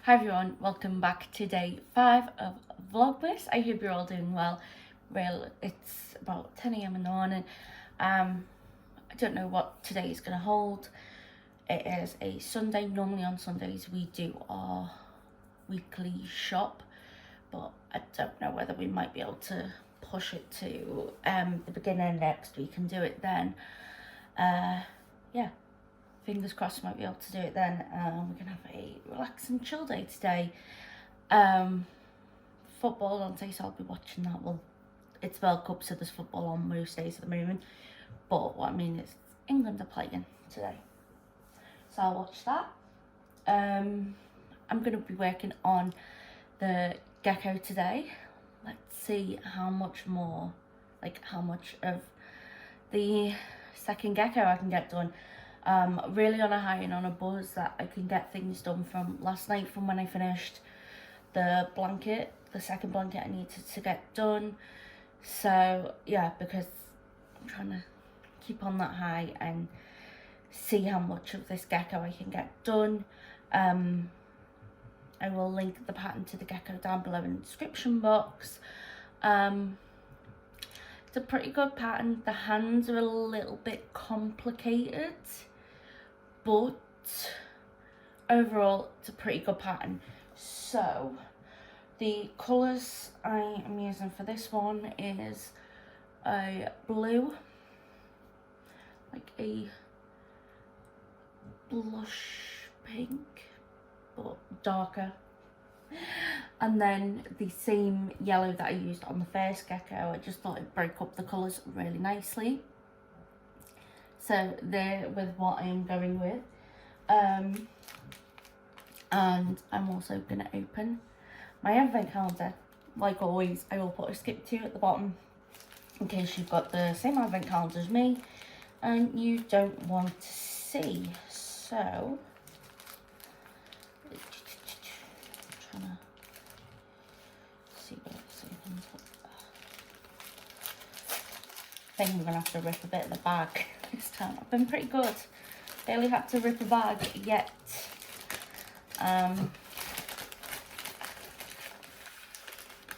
Hi everyone, welcome back to day 5 of Vlogmas. I hope you're all doing well. It's about 10 a.m. in the morning. I don't know what today is going to hold. It is a Sunday. Normally on Sundays we do our weekly shop, but I don't know whether we might be able to push it to the beginning of next week and do it then. Yeah. Fingers crossed we might be able to do it then. We're going to have a relaxing chill day today. Football on today, so I'll be watching that. Well, it's World Cup, so there's football on most days at the moment. But what I mean is England are playing today, so I'll watch that. I'm going to be working on the gecko today. Let's see how much more, how much of the second gecko I can get done. Really on a high and on a buzz that I can get things done from last night, from when I finished the second blanket I needed to get done. So yeah, because I'm trying to keep on that high and see how much of this gecko I can get done. I will link the pattern to the gecko down below in the description box. It's a pretty good pattern. The hands are a little bit complicated, but overall it's a pretty good pattern. So the colours I am using for this one is a blue, like a blush pink but darker, and then the same yellow that I used on the first gecko. I just thought it broke up the colours really nicely. So there with what I am going with. And I'm also going to open my advent calendar. Like always, I will put a skip to at the bottom in case you've got the same advent calendar as me and you don't want to see. So, I'm trying to see what else opens up. I think we're going to have to rip a bit of the bag this time. I've been pretty good. Barely had to rip a bag yet.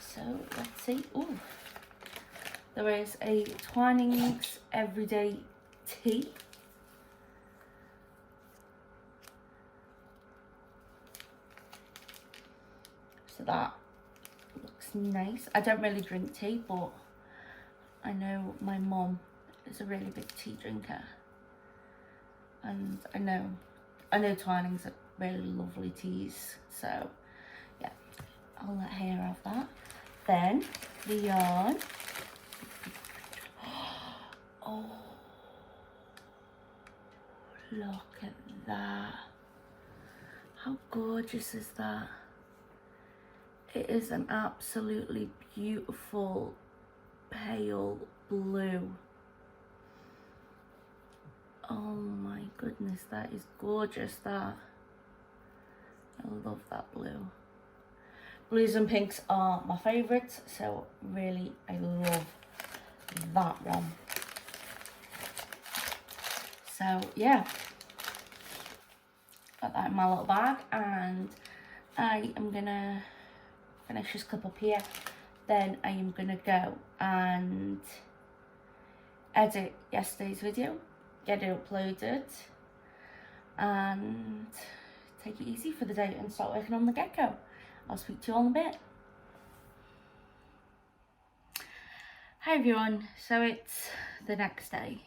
So let's see. Ooh, there is a Twinings Everyday Tea. So that looks nice. I don't really drink tea, but I know my mum is a really big tea drinker, and I know Twinings are really lovely teas, so yeah, I'll let her have that. Then the yarn. Oh, look at that. How gorgeous is that? It is an absolutely beautiful pale blue. Oh my goodness, that is gorgeous, that. I love that blue. Blues and pinks are my favourites, so really I love that one. So yeah, got that in my little bag, and I am gonna finish this clip up here. Then I am gonna go and edit yesterday's video, get it uploaded, and take it easy for the day and start working on the gecko. I'll speak to you all in a bit. Hi everyone, so it's the next day.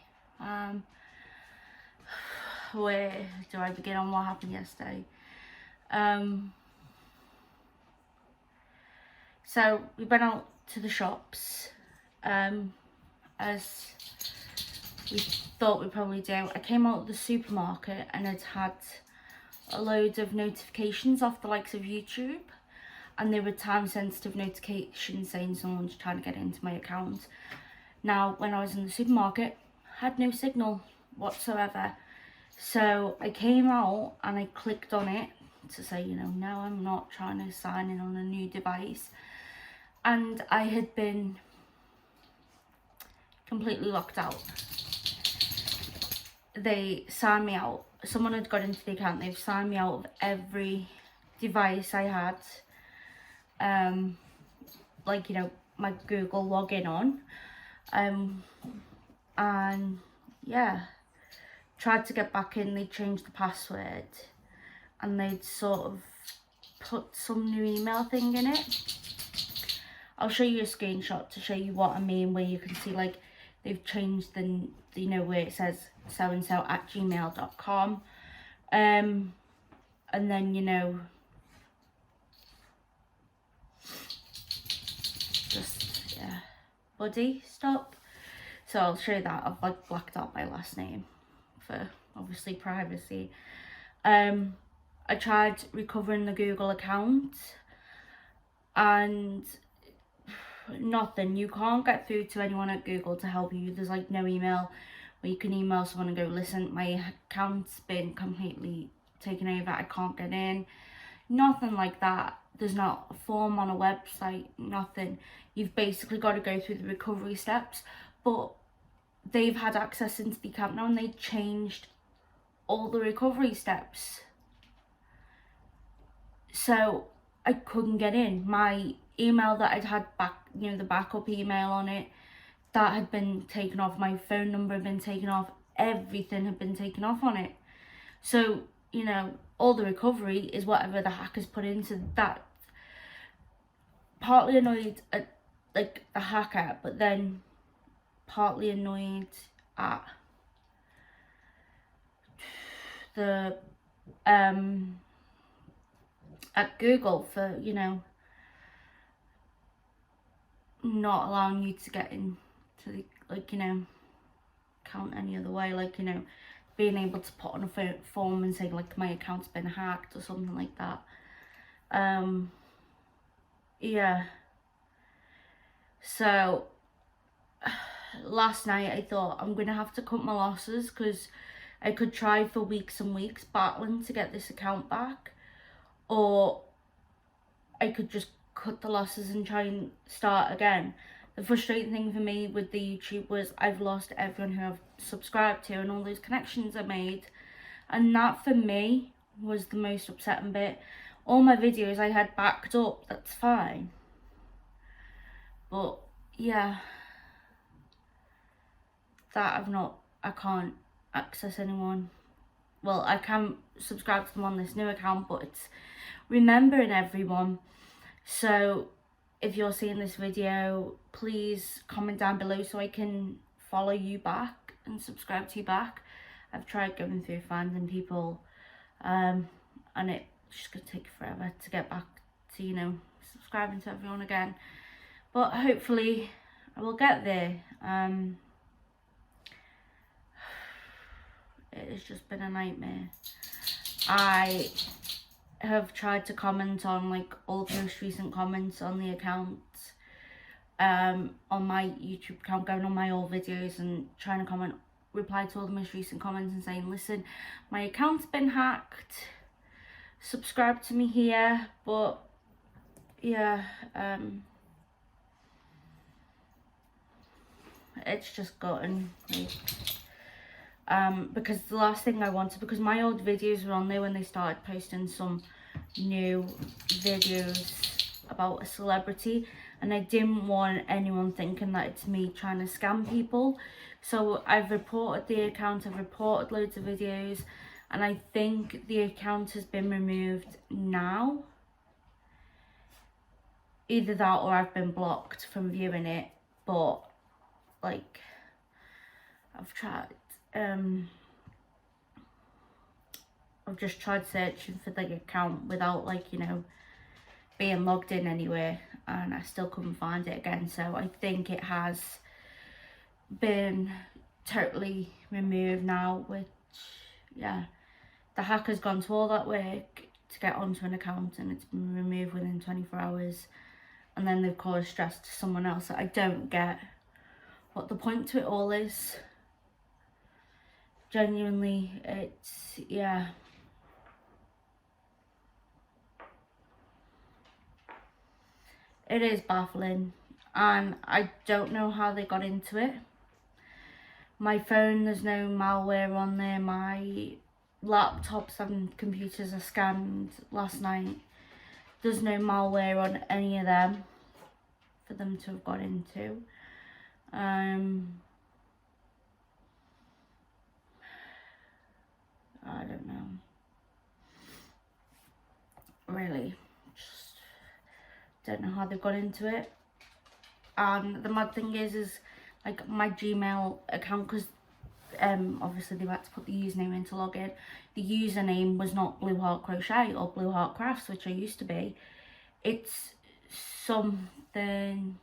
Where do I begin on what happened yesterday? So we went out to the shops, as we thought we'd probably do. I came out of the supermarket and had a load of notifications off the likes of YouTube, and they were time sensitive notifications saying someone's trying to get into my account. Now, when I was in the supermarket, I had no signal whatsoever. So I came out and I clicked on it to say, no, I'm not trying to sign in on a new device. And I had been completely locked out. They signed me out. Someone had got into the account. They've signed me out of every device I had, like, you know, my Google login on, and yeah, tried to get back in. They changed the password, and they'd sort of put some new email thing in it. I'll show you a screenshot to show you what I mean, where you can see like they've changed the, you know, where it says so-and-so@gmail.com, and then, you know, just, yeah, buddy, stop. So I'll show you that. I've like blacked out my last name for obviously privacy. I tried recovering the Google account and nothing. You can't get through to anyone at Google to help you. There's like no email where you can email someone and go, listen, my account's been completely taken over, I can't get in. Nothing like that. There's not a form on a website, nothing. You've basically got to go through the recovery steps, but they've had access into the account now and they changed all the recovery steps. So I couldn't get in. My email that I'd had back, you know, the backup email on it, that had been taken off. My phone number had been taken off. Everything had been taken off on it. So, you know, all the recovery is whatever the hackers put into that. Partly annoyed at like the hacker, but then partly annoyed at the at Google for, you know, not allowing you to get into the, like, you know, account any other way, like, you know, being able to put on a form and say like my account's been hacked or something like that. Yeah, so last night I thought I'm gonna have to cut my losses, because I could try for weeks and weeks battling to get this account back, or I could just cut the losses and try and start again. The frustrating thing for me with the YouTube was I've lost everyone who I've subscribed to and all those connections I made, and that for me was the most upsetting bit. All my videos I had backed up, that's fine, but yeah, that I can't access anyone. Well, I can subscribe to them on this new account, but it's remembering everyone. So if you're seeing this video, please comment down below so I can follow you back and subscribe to you back. I've tried going through finding people, and it's just gonna take forever to get back to, you know, subscribing to everyone again, but hopefully I will get there. It has just been a nightmare. I have tried to comment on like all the most recent comments on the account, on my YouTube account, going on my old videos and trying to reply to all the most recent comments and saying, listen, my account's been hacked, subscribe to me here. But yeah, it's just gotten like, because the last thing I wanted, because my old videos were on there when they started posting some new videos about a celebrity, and I didn't want anyone thinking that it's me trying to scam people. So I've reported the account, I've reported loads of videos, and I think the account has been removed now. Either that or I've been blocked from viewing it, but like I've tried. I've just tried searching for the account without, like, you know, being logged in anywhere, and I still couldn't find it again. So I think it has been totally removed now, which, yeah, the hacker's gone to all that work to get onto an account and it's been removed within 24 hours, and then they've caused stress to someone else that I don't get what the point to it all is. Genuinely, it's, yeah. It is baffling, and I don't know how they got into it. My phone, there's no malware on there. My laptops and computers are scanned last night. there's no malware on any of them for them to have got into. I don't know. Really, just don't know how they've got into it. And the mad thing is like my Gmail account, because obviously they had to put the username in to log in. The username was not Blue Heart Crochet or Blue Heart Crafts, which I used to be. It's something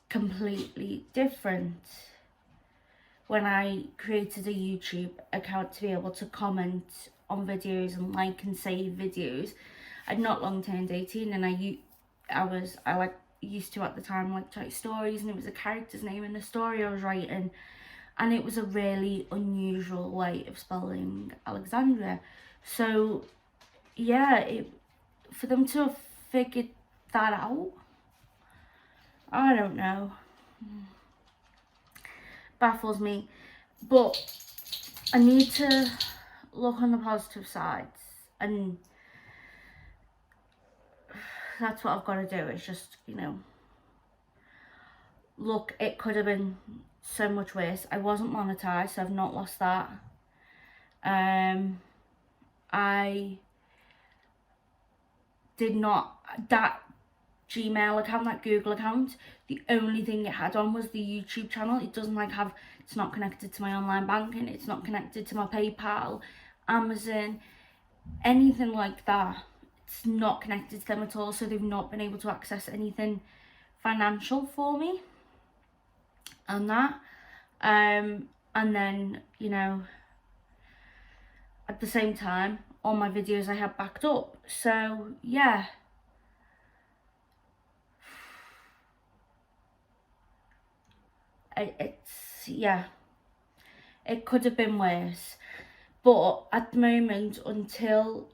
completely different. When I created a YouTube account to be able to comment on videos and like and save videos, I'd not long turned 18, and I used to at the time like write stories, and it was a character's name in the story I was writing, and it was a really unusual way of spelling Alexandria. So yeah, for them to have figured that out, I don't know, baffles me. But I need to look on the positive sides, and that's what I've got to do. It's just, you know, look, it could have been so much worse. I wasn't monetized, so I've not lost that. I did not, that Gmail account, that Google account, the only thing it had on was the YouTube channel. It doesn't like have, it's not connected to my online banking, it's not connected to my PayPal, Amazon, anything like that. It's not connected to them at all, so they've not been able to access anything financial for me and that. And then, you know, at the same time, all my videos I have backed up. So yeah, it could have been worse. But at the moment, until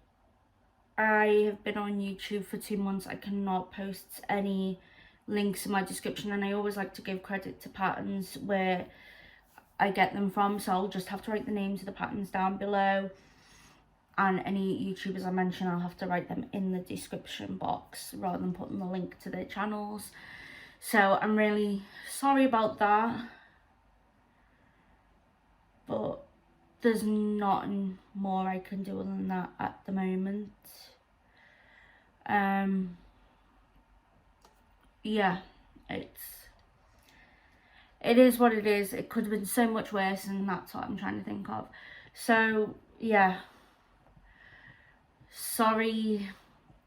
I have been on YouTube for 2 months, I cannot post any links in my description, and I always like to give credit to patterns where I get them from, so I'll just have to write the names of the patterns down below, and any YouTubers I mention, I'll have to write them in the description box rather than putting the link to their channels. So I'm really sorry about that, but there's nothing more I can do other than that at the moment. Yeah, it is what it is. It could have been so much worse, and that's what I'm trying to think of. So yeah, sorry,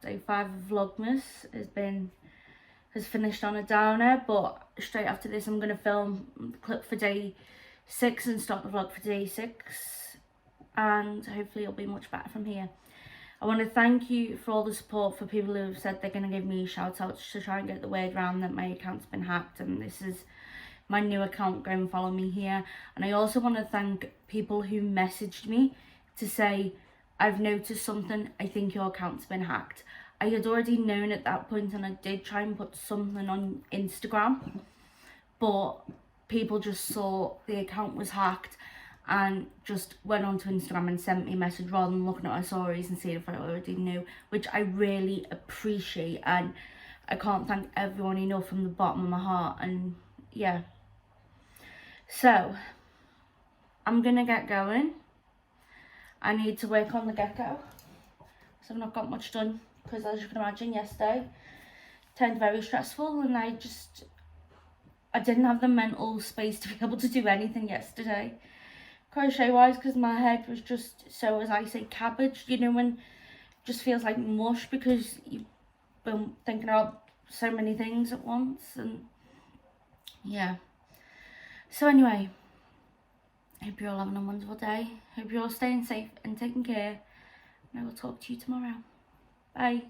day 5 of Vlogmas has finished on a downer, but straight after this I'm going to film the clip for day 6 and start the vlog for day 6, and hopefully it'll be much better from here. I want to thank you for all the support, for people who have said they're going to give me shout outs to try and get the word around that my account's been hacked, and this is my new account. Go and follow me here. And I also want to thank people who messaged me to say, I've noticed something, I think your account's been hacked. I had already known at that point, and I did try and put something on Instagram, but people just saw the account was hacked and just went onto Instagram and sent me a message rather than looking at my stories and seeing if I already knew, which I really appreciate, and I can't thank everyone enough from the bottom of my heart. And yeah, so I'm gonna get going. I need to work on the gecko, so I've not got much done, because as you can imagine, yesterday turned very stressful, and I didn't have the mental space to be able to do anything yesterday crochet wise, because my head was just so, as I say, cabbage, you know, when it just feels like mush because you've been thinking about so many things at once. And yeah, so anyway, I hope you're all having a wonderful day. Hope you're all staying safe and taking care, and I will talk to you tomorrow. Bye.